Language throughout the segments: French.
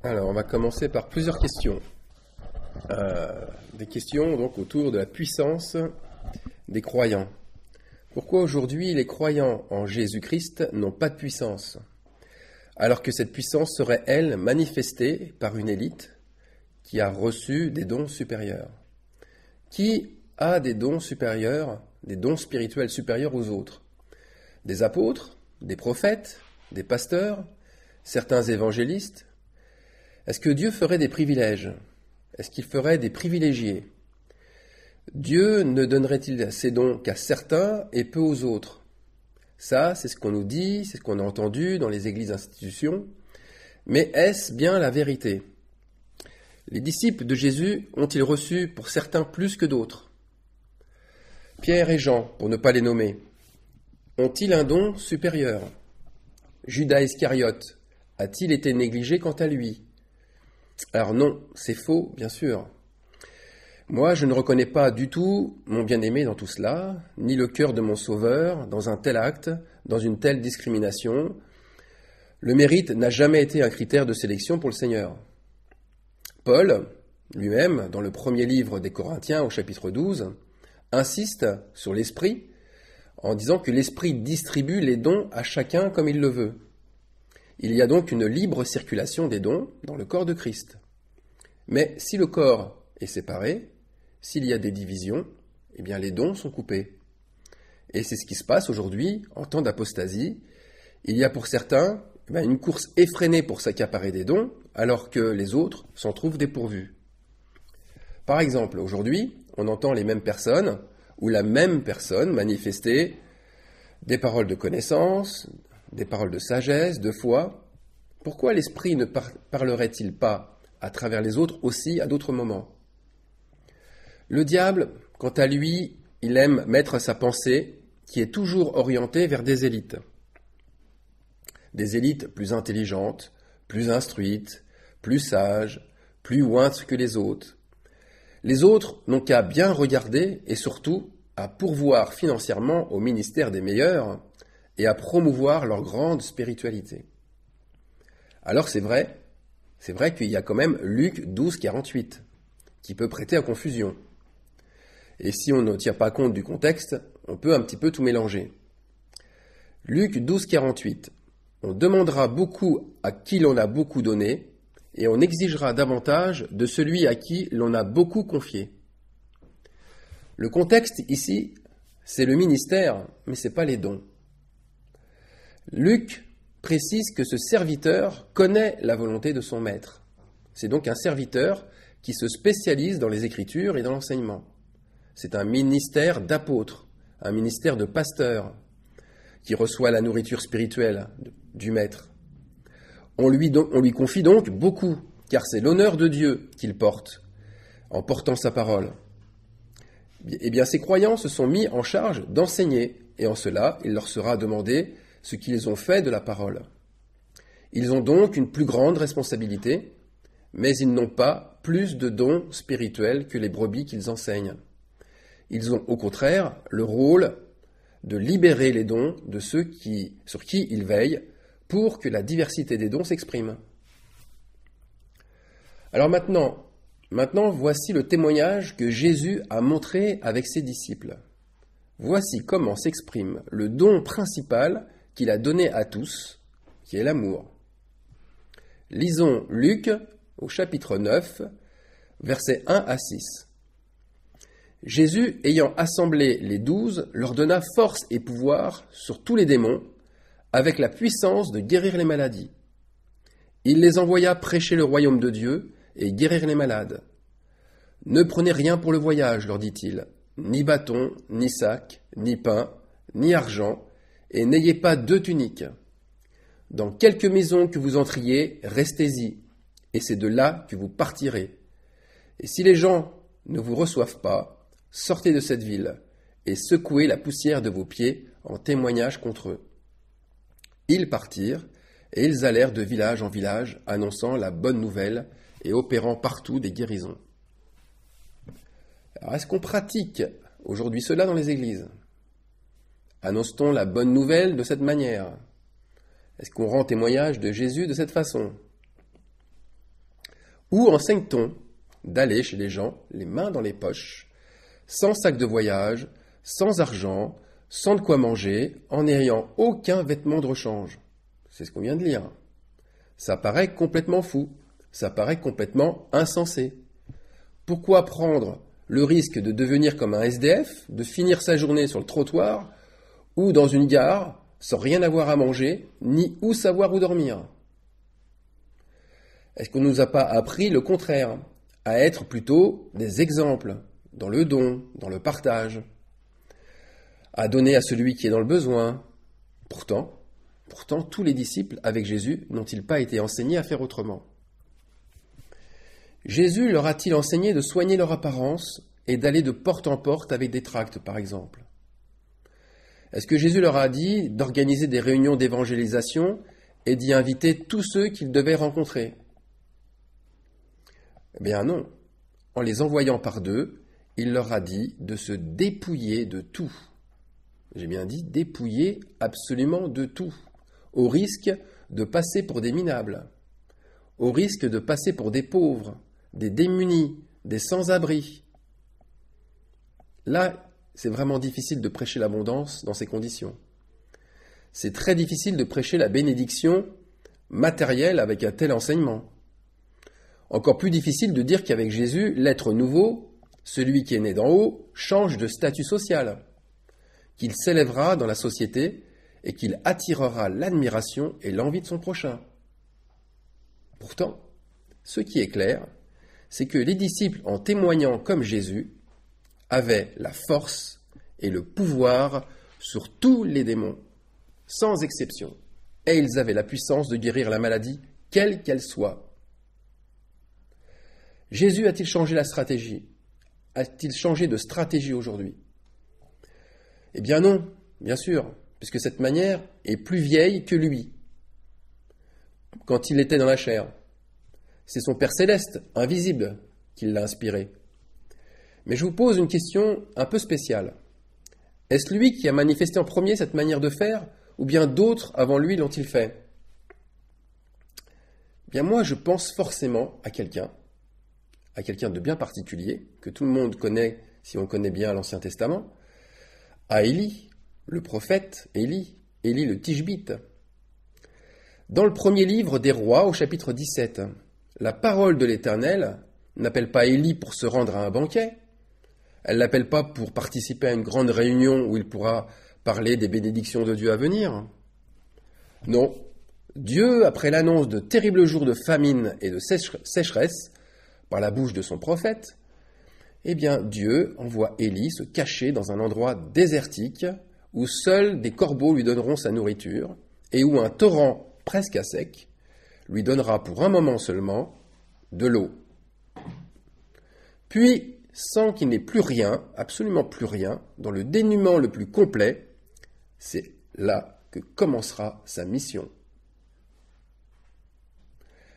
Alors, on va commencer par plusieurs questions. Des questions donc autour de la puissance des croyants. Pourquoi aujourd'hui les croyants en Jésus-Christ n'ont pas de puissance, alors que cette puissance serait, elle, manifestée par une élite qui a reçu des dons supérieurs? Qui a des dons supérieurs, des dons spirituels supérieurs aux autres? Des apôtres, des prophètes, des pasteurs, certains évangélistes? Est-ce que Dieu ferait des privilèges? Est-ce qu'il ferait des privilégiés? Dieu ne donnerait-il ses dons qu'à certains et peu aux autres? Ça, c'est ce qu'on nous dit, c'est ce qu'on a entendu dans les églises institutions. Mais est-ce bien la vérité? Les disciples de Jésus ont-ils reçu pour certains plus que d'autres? Pierre et Jean, pour ne pas les nommer, ont-ils un don supérieur? Judas Iscariote a-t-il été négligé quant à lui? Alors non, c'est faux, bien sûr. Moi, je ne reconnais pas du tout mon bien-aimé dans tout cela, ni le cœur de mon Sauveur dans un tel acte, dans une telle discrimination. Le mérite n'a jamais été un critère de sélection pour le Seigneur. Paul, lui-même, dans le premier livre des Corinthiens au chapitre 12, insiste sur l'Esprit en disant que l'Esprit distribue les dons à chacun comme il le veut. Il y a donc une libre circulation des dons dans le corps de Christ. Mais si le corps est séparé, s'il y a des divisions, eh bien les dons sont coupés. Et c'est ce qui se passe aujourd'hui en temps d'apostasie. Il y a pour certains une course effrénée pour s'accaparer des dons, alors que les autres s'en trouvent dépourvus. Par exemple, aujourd'hui, on entend les mêmes personnes, ou la même personne manifester des paroles de connaissance, des paroles de sagesse, de foi. Pourquoi l'Esprit ne parlerait-il pas à travers les autres aussi à d'autres moments? Le diable, quant à lui, il aime mettre sa pensée, qui est toujours orientée vers des élites. Des élites plus intelligentes, plus instruites, plus sages, plus ointes que les autres. Les autres n'ont qu'à bien regarder et surtout à pourvoir financièrement au ministère des meilleurs et à promouvoir leur grande spiritualité. Alors c'est vrai qu'il y a quand même Luc 12, 48, qui peut prêter à confusion. Et si on ne tient pas compte du contexte, on peut un petit peu tout mélanger. Luc 12, 48. On demandera beaucoup à qui l'on a beaucoup donné, et on exigera davantage de celui à qui l'on a beaucoup confié. Le contexte ici, c'est le ministère, mais ce n'est pas les dons. Luc précise que ce serviteur connaît la volonté de son maître. C'est donc un serviteur qui se spécialise dans les Écritures et dans l'enseignement. C'est un ministère d'apôtre, un ministère de pasteur, qui reçoit la nourriture spirituelle du maître. On lui confie donc beaucoup, car c'est l'honneur de Dieu qu'il porte, en portant sa parole. Eh bien, ces croyants se sont mis en charge d'enseigner, et en cela, il leur sera demandé ce qu'ils ont fait de la parole. Ils ont donc une plus grande responsabilité, mais ils n'ont pas plus de dons spirituels que les brebis qu'ils enseignent. Ils ont au contraire le rôle de libérer les dons de ceux sur qui ils veillent pour que la diversité des dons s'exprime. Alors maintenant, voici le témoignage que Jésus a montré avec ses disciples. Voici comment s'exprime le don principal qu'il a donné à tous, qui est l'amour. Lisons Luc au chapitre 9, versets 1 à 6. Jésus, ayant assemblé les 12, leur donna force et pouvoir sur tous les démons, avec la puissance de guérir les maladies. Il les envoya prêcher le royaume de Dieu et guérir les malades. Ne prenez rien pour le voyage, leur dit-il, ni bâton, ni sac, ni pain, ni argent, et n'ayez pas 2 tuniques. Dans quelque maison que vous entriez, restez-y, et c'est de là que vous partirez. Et si les gens ne vous reçoivent pas, sortez de cette ville, et secouez la poussière de vos pieds en témoignage contre eux. Ils partirent, et ils allèrent de village en village, annonçant la bonne nouvelle et opérant partout des guérisons. Alors, est-ce qu'on pratique aujourd'hui cela dans les églises? Annonce-t-on la bonne nouvelle de cette manière? Est-ce qu'on rend témoignage de Jésus de cette façon? Ou enseigne-t-on d'aller chez les gens, les mains dans les poches, sans sac de voyage, sans argent, sans de quoi manger, en n'ayant aucun vêtement de rechange? C'est ce qu'on vient de lire. Ça paraît complètement fou, ça paraît complètement insensé. Pourquoi prendre le risque de devenir comme un SDF, de finir sa journée sur le trottoir ou dans une gare sans rien avoir à manger, ni où savoir où dormir? Est-ce qu'on ne nous a pas appris le contraire, à être plutôt des exemples, dans le don, dans le partage, à donner à celui qui est dans le besoin? Pourtant, tous les disciples avec Jésus n'ont-ils pas été enseignés à faire autrement? Jésus leur a-t-il enseigné de soigner leur apparence et d'aller de porte en porte avec des tracts, par exemple? Est-ce que Jésus leur a dit d'organiser des réunions d'évangélisation et d'y inviter tous ceux qu'ils devaient rencontrer? Eh bien non. En les envoyant par deux, il leur a dit de se dépouiller de tout. J'ai bien dit dépouiller absolument de tout, au risque de passer pour des minables, au risque de passer pour des pauvres, des démunis, des sans-abri. Là, c'est vraiment difficile de prêcher l'abondance dans ces conditions. C'est très difficile de prêcher la bénédiction matérielle avec un tel enseignement. Encore plus difficile de dire qu'avec Jésus, l'être nouveau, celui qui est né d'en haut, change de statut social, qu'il s'élèvera dans la société et qu'il attirera l'admiration et l'envie de son prochain. Pourtant, ce qui est clair, c'est que les disciples, en témoignant comme Jésus, avaient la force et le pouvoir sur tous les démons, sans exception, et ils avaient la puissance de guérir la maladie, quelle qu'elle soit. Jésus a-t-il changé la stratégie? A-t-il changé de stratégie aujourd'hui? Eh bien non, bien sûr, puisque cette manière est plus vieille que lui, quand il était dans la chair. C'est son Père céleste, invisible, qui l'a inspiré. Mais je vous pose une question un peu spéciale. Est-ce lui qui a manifesté en premier cette manière de faire, ou bien d'autres avant lui l'ont-ils fait? Eh bien moi, je pense forcément à quelqu'un de bien particulier, que tout le monde connaît si on connaît bien l'Ancien Testament, à Élie, le prophète Élie le Tishbite. Dans le premier livre des Rois, au chapitre 17, la parole de l'Éternel n'appelle pas Élie pour se rendre à un banquet, elle l'appelle pas pour participer à une grande réunion où il pourra parler des bénédictions de Dieu à venir. Non, Dieu, après l'annonce de terribles jours de famine et de sécheresse par la bouche de son prophète, eh bien Dieu envoie Élie se cacher dans un endroit désertique où seuls des corbeaux lui donneront sa nourriture et où un torrent presque à sec lui donnera pour un moment seulement de l'eau. Puis, sans qu'il n'ait plus rien, absolument plus rien, dans le dénuement le plus complet, c'est là que commencera sa mission.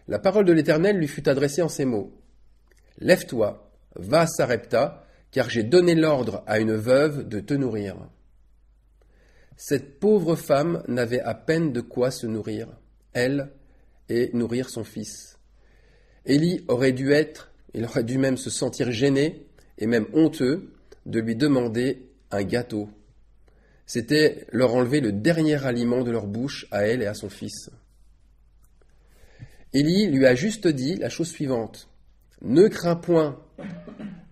La parole de l'Éternel lui fut adressée en ces mots. « Lève-toi, va à Sarepta, car j'ai donné l'ordre à une veuve de te nourrir. » Cette pauvre femme n'avait à peine de quoi se nourrir, elle, et nourrir son fils. Élie aurait dû même se sentir gêné et même honteux de lui demander un gâteau. C'était leur enlever le dernier aliment de leur bouche à elle et à son fils. Élie lui a juste dit la chose suivante. « Ne crains point,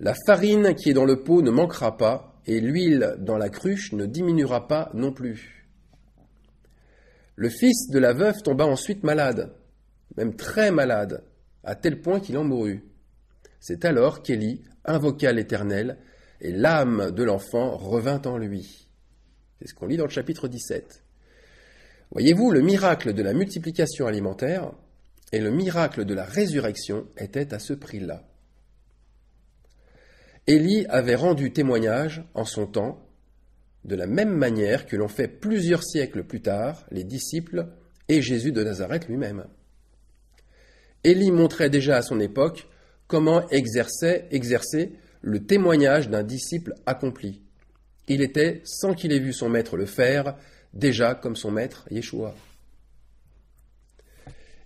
la farine qui est dans le pot ne manquera pas, et l'huile dans la cruche ne diminuera pas non plus. » Le fils de la veuve tomba ensuite malade, même très malade, à tel point qu'il en mourut. C'est alors qu'Élie invoqua l'Éternel, et l'âme de l'enfant revint en lui. C'est ce qu'on lit dans le chapitre 17. Voyez-vous, le miracle de la multiplication alimentaire et le miracle de la résurrection étaient à ce prix-là. Élie avait rendu témoignage en son temps, de la même manière que l'ont fait plusieurs siècles plus tard les disciples et Jésus de Nazareth lui-même. Élie montrait déjà à son époque comment exercer le témoignage d'un disciple accompli. Il était, sans qu'il ait vu son maître le faire, déjà comme son maître Yeshua.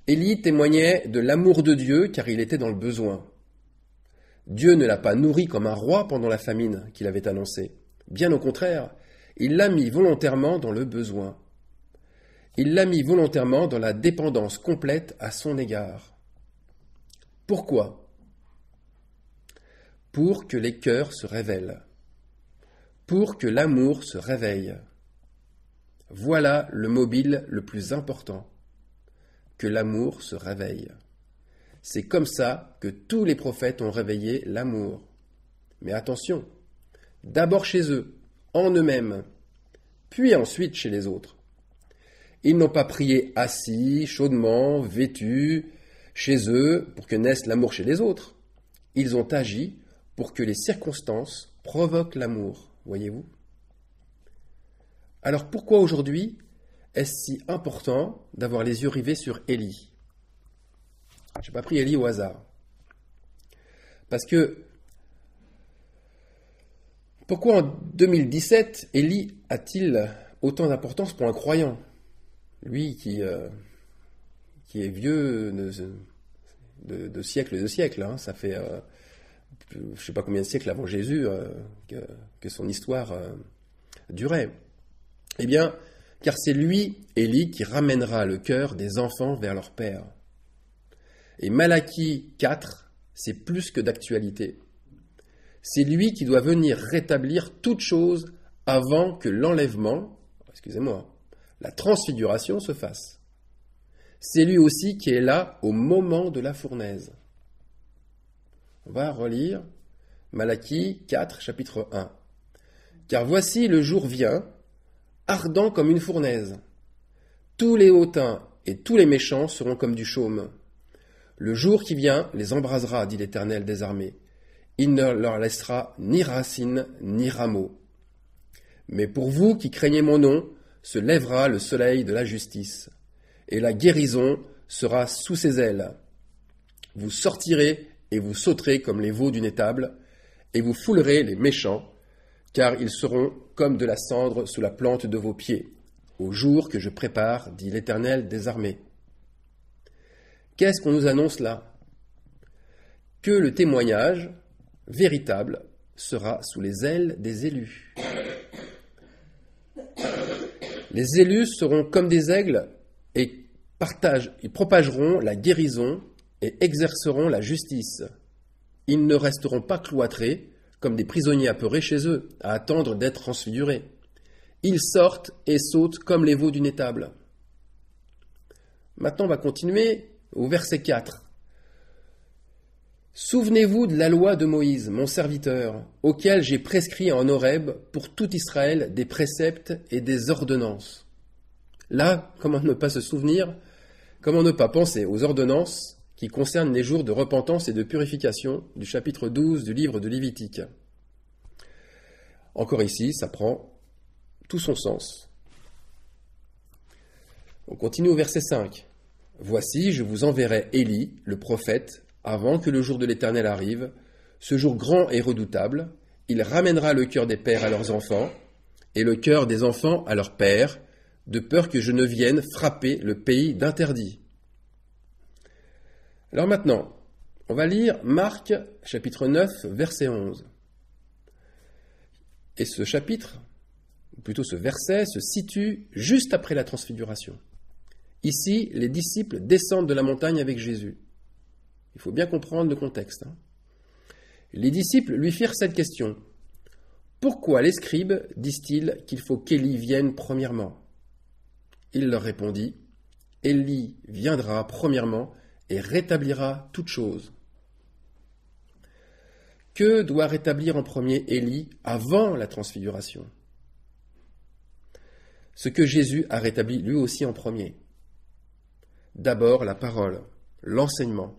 Élie témoignait de l'amour de Dieu car il était dans le besoin. Dieu ne l'a pas nourri comme un roi pendant la famine qu'il avait annoncée. Bien au contraire, il l'a mis volontairement dans le besoin. Il l'a mis volontairement dans la dépendance complète à son égard. Pourquoi ? Pour que les cœurs se révèlent. Pour que l'amour se réveille. Voilà le mobile le plus important. Que l'amour se réveille. C'est comme ça que tous les prophètes ont réveillé l'amour. Mais attention, d'abord chez eux, en eux-mêmes, puis ensuite chez les autres. Ils n'ont pas prié assis, chaudement, vêtus, chez eux, pour que naisse l'amour chez les autres. Ils ont agi pour que les circonstances provoquent l'amour, voyez-vous. Alors pourquoi aujourd'hui est-ce si important d'avoir les yeux rivés sur Élie ? Je n'ai pas pris Élie au hasard. Parce que, pourquoi en 2017, Élie a-t-il autant d'importance pour un croyant ? Lui qui est vieux de siècles et de siècles, hein. Ça fait je ne sais pas combien de siècles avant Jésus que son histoire durait. Eh bien, car c'est lui, Élie, qui ramènera le cœur des enfants vers leur père. Et Malachie 4, c'est plus que d'actualité. C'est lui qui doit venir rétablir toute chose avant que l'enlèvement, la transfiguration se fasse. C'est lui aussi qui est là au moment de la fournaise. On va relire Malachie 4, chapitre 1. Car voici le jour vient, ardent comme une fournaise. Tous les hautains et tous les méchants seront comme du chaume. Le jour qui vient les embrasera, dit l'Éternel des armées. Il ne leur laissera ni racines ni rameaux. Mais pour vous qui craignez mon nom, se lèvera le soleil de la justice, et la guérison sera sous ses ailes. Vous sortirez et vous sauterez comme les veaux d'une étable, et vous foulerez les méchants, car ils seront comme de la cendre sous la plante de vos pieds, au jour que je prépare, dit l'Éternel des armées. Qu'est-ce qu'on nous annonce là ? Que le témoignage véritable sera sous les ailes des élus. Les élus seront comme des aigles et propageront la guérison et exerceront la justice. Ils ne resteront pas cloîtrés comme des prisonniers apeurés chez eux, à attendre d'être transfigurés. Ils sortent et sautent comme les veaux d'une étable. Maintenant, on va continuer au verset 4. Souvenez-vous de la loi de Moïse, mon serviteur, auquel j'ai prescrit en Horeb pour tout Israël des préceptes et des ordonnances. Là, comment ne pas se souvenir, comment ne pas penser aux ordonnances qui concernent les jours de repentance et de purification du chapitre 12 du livre de Lévitique. Encore ici, ça prend tout son sens. On continue au verset 5. Voici, je vous enverrai Élie, le prophète, avant que le jour de l'Éternel arrive, ce jour grand et redoutable. Il ramènera le cœur des pères à leurs enfants, et le cœur des enfants à leurs pères, de peur que je ne vienne frapper le pays d'interdit. Alors maintenant, on va lire Marc, chapitre 9, verset 11. Et ce chapitre, ou plutôt ce verset, se situe juste après la transfiguration. Ici, les disciples descendent de la montagne avec Jésus. Il faut bien comprendre le contexte. Les disciples lui firent cette question. Pourquoi les scribes disent-ils qu'il faut qu'Élie vienne premièrement ? Il leur répondit, Élie viendra premièrement et rétablira toute chose. Que doit rétablir en premier Élie avant la transfiguration ? Ce que Jésus a rétabli lui aussi en premier. D'abord la parole, l'enseignement.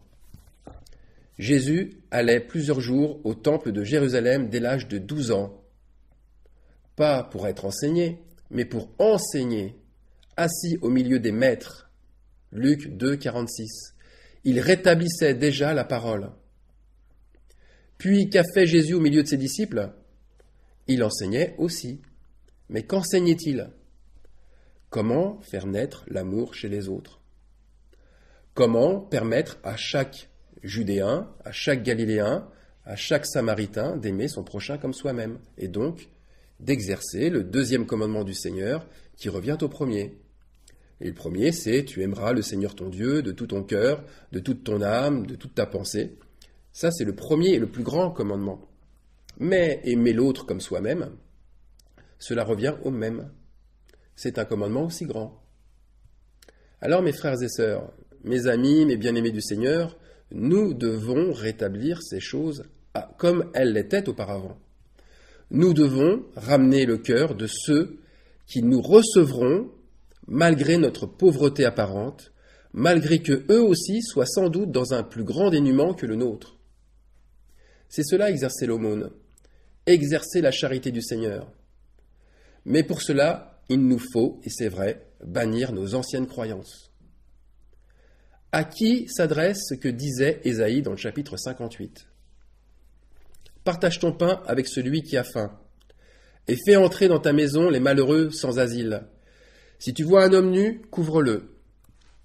Jésus allait plusieurs jours au temple de Jérusalem dès l'âge de 12 ans. Pas pour être enseigné, mais pour enseigner, assis au milieu des maîtres. Luc 2, 46. Il rétablissait déjà la parole. Puis, qu'a fait Jésus au milieu de ses disciples ? Il enseignait aussi. Mais qu'enseignait-il ? Comment faire naître l'amour chez les autres ? Comment permettre à chaque Judéen, à chaque Galiléen, à chaque Samaritain d'aimer son prochain comme soi-même, et donc d'exercer le deuxième commandement du Seigneur qui revient au premier. Et le premier, c'est « tu aimeras le Seigneur ton Dieu de tout ton cœur, de toute ton âme, de toute ta pensée ». Ça, c'est le premier et le plus grand commandement. Mais aimer l'autre comme soi-même, cela revient au même. C'est un commandement aussi grand. Alors, mes frères et sœurs, mes amis, mes bien-aimés du Seigneur, nous devons rétablir ces choses comme elles l'étaient auparavant. Nous devons ramener le cœur de ceux qui nous recevront malgré notre pauvreté apparente, malgré que eux aussi soient sans doute dans un plus grand dénuement que le nôtre. C'est cela exercer l'aumône, exercer la charité du Seigneur. Mais pour cela, il nous faut, et c'est vrai, bannir nos anciennes croyances. À qui s'adresse ce que disait Ésaïe dans le chapitre 58 ? Partage ton pain avec celui qui a faim, et fais entrer dans ta maison les malheureux sans asile. Si tu vois un homme nu, couvre-le,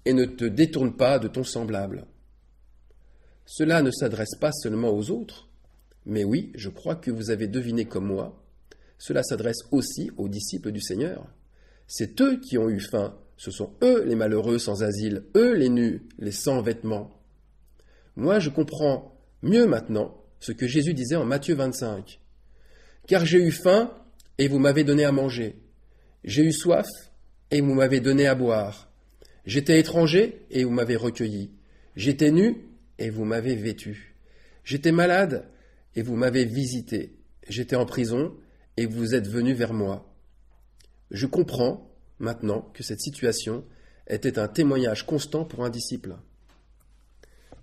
et ne te détourne pas de ton semblable. Cela ne s'adresse pas seulement aux autres, mais oui, je crois que vous avez deviné comme moi, cela s'adresse aussi aux disciples du Seigneur. C'est eux qui ont eu faim, ce sont eux les malheureux sans asile, eux les nus, les sans vêtements. Moi, je comprends mieux maintenant ce que Jésus disait en Matthieu 25. « Car j'ai eu faim, et vous m'avez donné à manger. J'ai eu soif, et vous m'avez donné à boire. J'étais étranger, et vous m'avez recueilli. J'étais nu, et vous m'avez vêtu. J'étais malade, et vous m'avez visité. J'étais en prison, et vous êtes venus vers moi. » Je comprends maintenant que cette situation était un témoignage constant pour un disciple.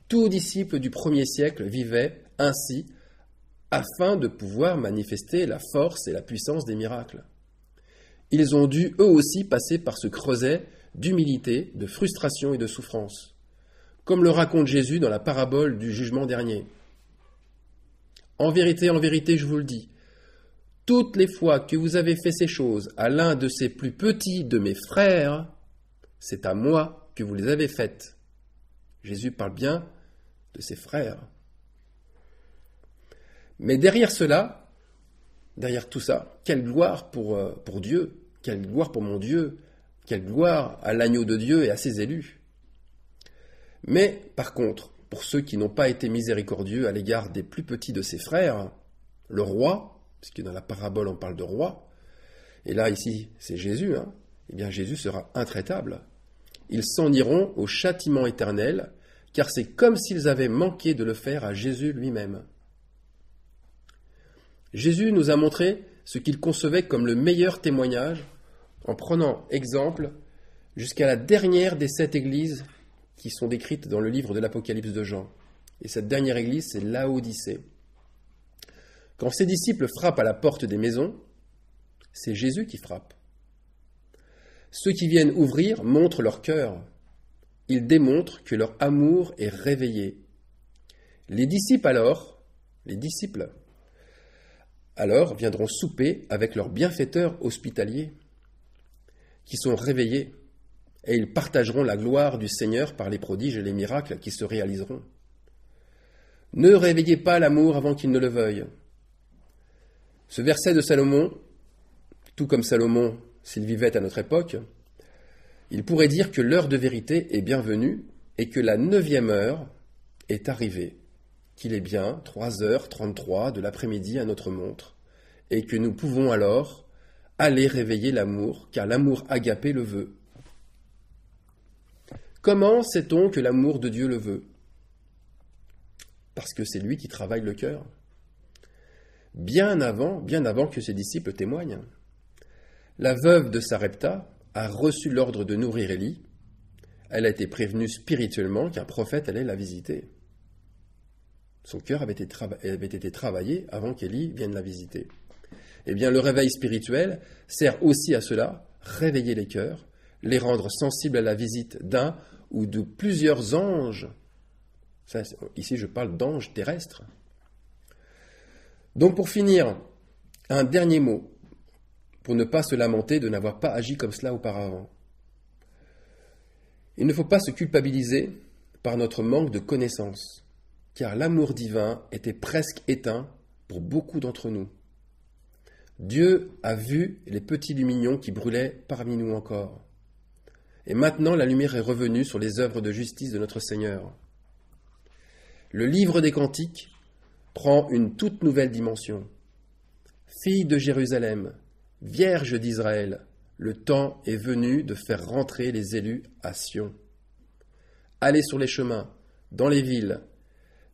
Tout disciple du premier siècle vivait ainsi afin de pouvoir manifester la force et la puissance des miracles. Ils ont dû eux aussi passer par ce creuset d'humilité, de frustration et de souffrance, comme le raconte Jésus dans la parabole du jugement dernier. En vérité, je vous le dis, toutes les fois que vous avez fait ces choses à l'un de ces plus petits de mes frères, c'est à moi que vous les avez faites. Jésus parle bien de ses frères. Mais derrière cela, derrière tout ça, quelle gloire pour Dieu, quelle gloire pour mon Dieu, quelle gloire à l'agneau de Dieu et à ses élus. Mais par contre, pour ceux qui n'ont pas été miséricordieux à l'égard des plus petits de ses frères, le roi, puisque dans la parabole on parle de roi, et là ici c'est Jésus, eh bien Jésus sera intraitable. Ils s'en iront au châtiment éternel, car c'est comme s'ils avaient manqué de le faire à Jésus lui-même. Jésus nous a montré ce qu'il concevait comme le meilleur témoignage, en prenant exemple jusqu'à la dernière des 7 églises qui sont décrites dans le livre de l'Apocalypse de Jean. Et cette dernière église, c'est Laodicée. Quand ses disciples frappent à la porte des maisons, c'est Jésus qui frappe. Ceux qui viennent ouvrir montrent leur cœur. Ils démontrent que leur amour est réveillé. Les disciples alors viendront souper avec leurs bienfaiteurs hospitaliers, qui sont réveillés, et ils partageront la gloire du Seigneur par les prodiges et les miracles qui se réaliseront. Ne réveillez pas l'amour avant qu'il ne le veuille. Ce verset de Salomon, tout comme Salomon, s'il vivait à notre époque, il pourrait dire que l'heure de vérité est bienvenue et que la 9e heure est arrivée, qu'il est bien 3h33 de l'après-midi à notre montre, et que nous pouvons alors aller réveiller l'amour, car l'amour agapé le veut. Comment sait-on que l'amour de Dieu le veut ? Parce que c'est lui qui travaille le cœur. Bien avant que ses disciples témoignent. La veuve de Sarepta a reçu l'ordre de nourrir Élie. Elle a été prévenue spirituellement qu'un prophète allait la visiter. Son cœur avait été travaillé avant qu'Élie vienne la visiter. Eh bien, le réveil spirituel sert aussi à cela, réveiller les cœurs, les rendre sensibles à la visite d'un ou de plusieurs anges. Ça, ici, je parle d'anges terrestres. Donc, pour finir, un dernier mot, pour ne pas se lamenter de n'avoir pas agi comme cela auparavant. Il ne faut pas se culpabiliser par notre manque de connaissance, car l'amour divin était presque éteint pour beaucoup d'entre nous. Dieu a vu les petits lumignons qui brûlaient parmi nous encore. Et maintenant la lumière est revenue sur les œuvres de justice de notre Seigneur. Le livre des Cantiques prend une toute nouvelle dimension. Fille de Jérusalem, Vierge d'Israël, le temps est venu de faire rentrer les élus à Sion. Allez sur les chemins, dans les villes,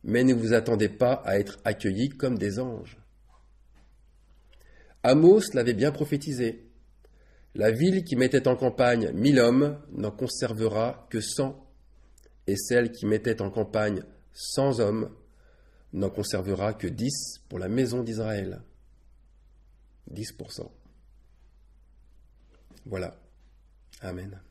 mais ne vous attendez pas à être accueillis comme des anges. Amos l'avait bien prophétisé. La ville qui mettait en campagne 1000 hommes n'en conservera que 100, et celle qui mettait en campagne 100 hommes n'en conservera que 10 pour la maison d'Israël. 10%. Voilà. Amen.